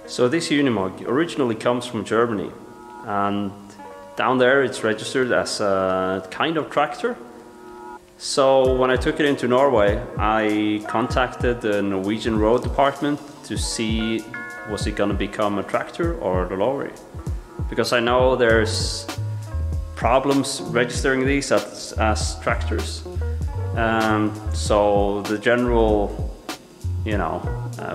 So this Unimog originally comes from Germany, and down there it's registered as a kind of tractor. So when I took it into Norway, I contacted the Norwegian Road Department to see was it going to become a tractor or a lorry. Because I know there's problems registering these as tractors. So the general,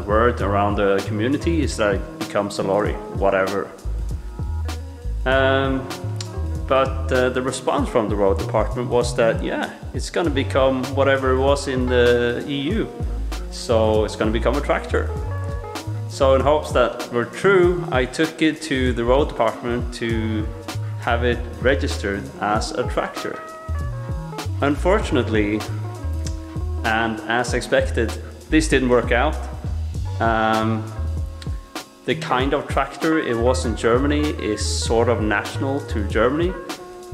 word around the community is that it becomes a lorry, whatever. But the response from the road department was that, yeah, it's going to become whatever it was in the EU. So it's going to become a tractor. So in hopes that were true, I took it to the road department to have it registered as a tractor. Unfortunately, and as expected, this didn't work out. The kind of tractor it was in Germany is sort of national to Germany,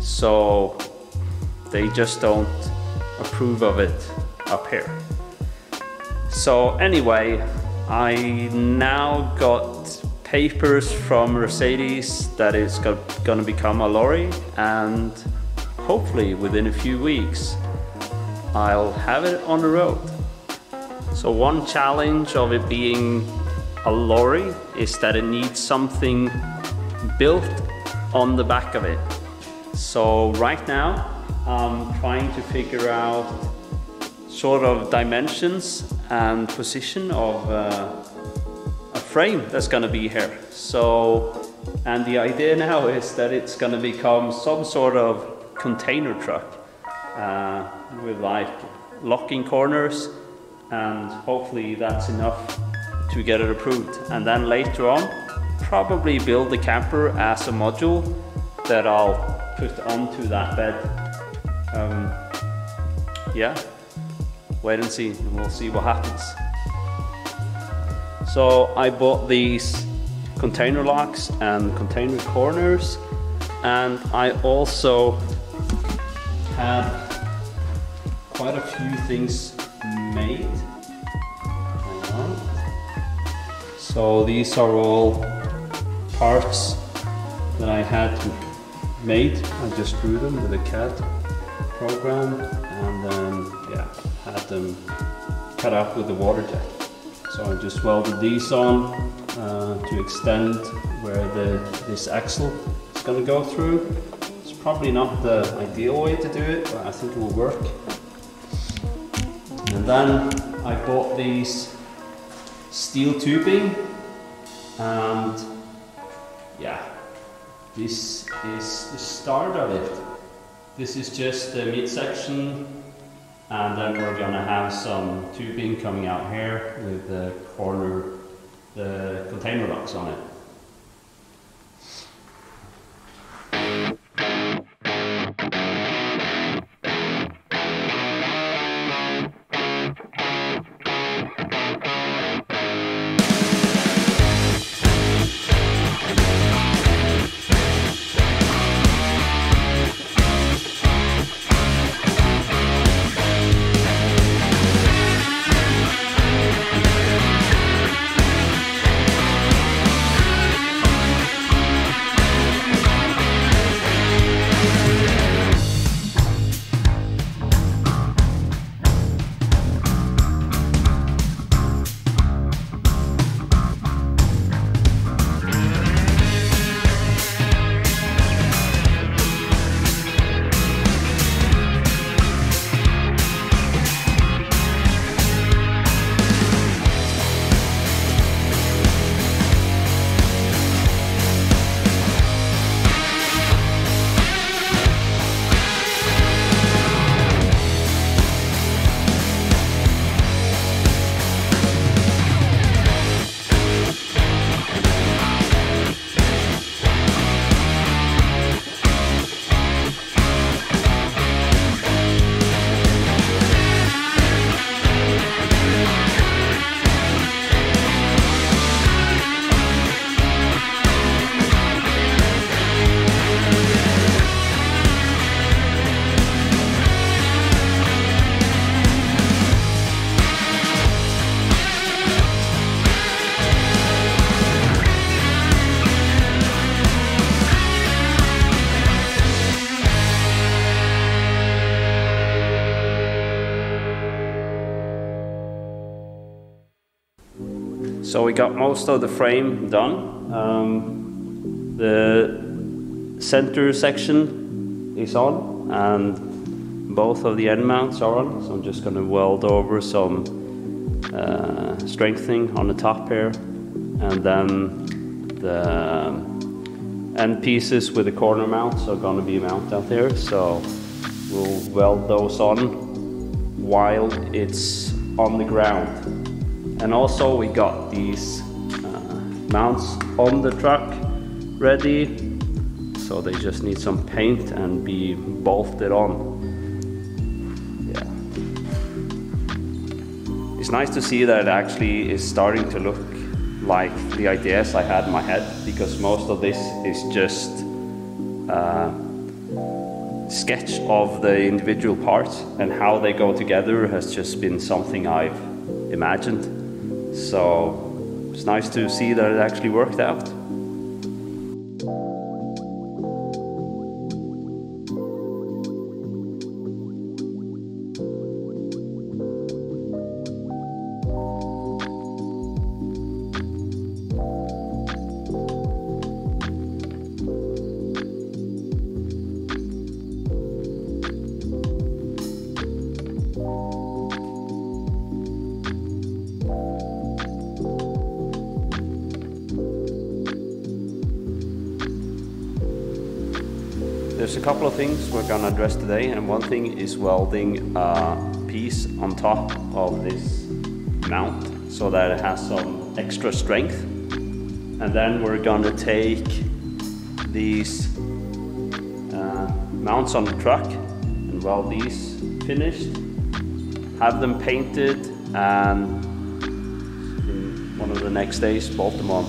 so they just don't approve of it up here. So anyway, I now got papers from Mercedes that it's gonna become a lorry, and hopefully within a few weeks I'll have it on the road. So one challenge of it being a lorry is that it needs something built on the back of it. So right now I'm trying to figure out sort of dimensions and position of a frame that's going to be here. So, and the idea now is that it's going to become some sort of container truck with like locking corners, and hopefully that's enough to get it approved. And then later on, probably build the camper as a module that I'll put onto that bed. Yeah, wait and see, and we'll see what happens. So I bought these container locks and container corners, and I also had quite a few things made. Hang on. So these are all parts that I had made. I just drew them with a CAD program, and then had them cut out with the water jet. So I just welded these on to extend where this axle is going to go through. It's probably not the ideal way to do it, but I think it will work. And then I bought these steel tubing, and yeah, this is the start of it. This is just the midsection, and then we're gonna have some tubing coming out here with the container locks on it. So we got most of the frame done. The center section is on and both of the end mounts are on. So I'm just going to weld over some strengthening on the top here, and then the end pieces with the corner mounts are going to be mounted out there. So we'll weld those on while it's on the ground. And also we got these mounts on the truck ready, so they just need some paint and be bolted on. Yeah. It's nice to see that it actually is starting to look like the ideas I had in my head, because most of this is just sketch of the individual parts, and how they go together has just been something I've imagined. So it's nice to see that it actually worked out. There's a couple of things we're going to address today, and one thing is welding a piece on top of this mount so that it has some extra strength. And then we're going to take these mounts on the truck and weld these finished, have them painted, and in one of the next days bolt them on.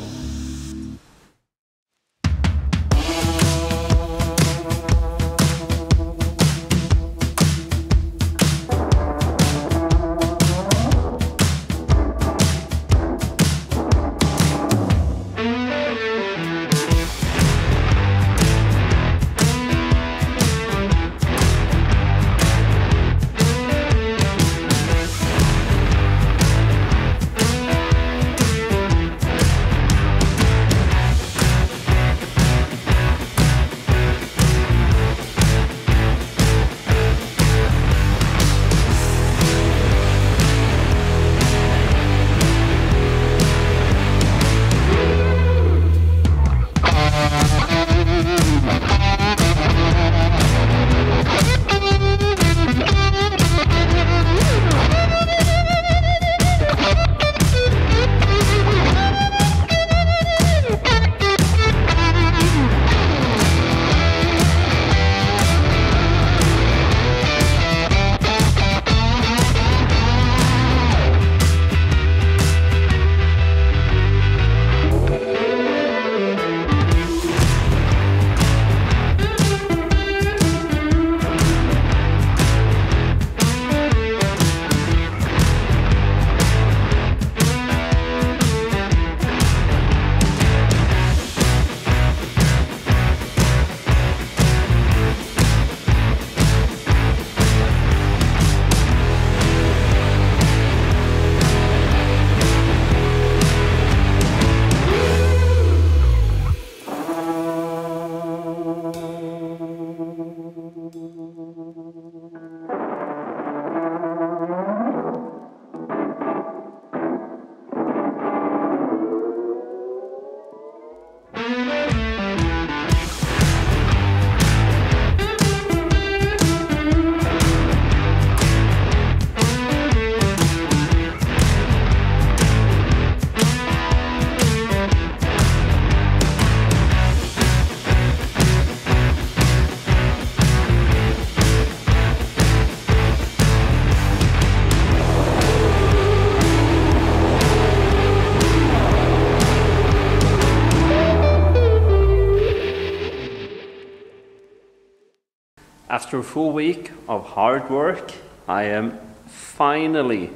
After a full week of hard work, I am finally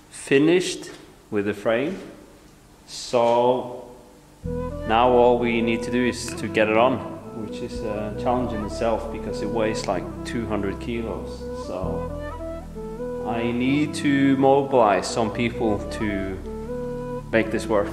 finished with the frame. So now all we need to do is to get it on, which is a challenge in itself because it weighs like 200 kilos. So I need to mobilize some people to make this work.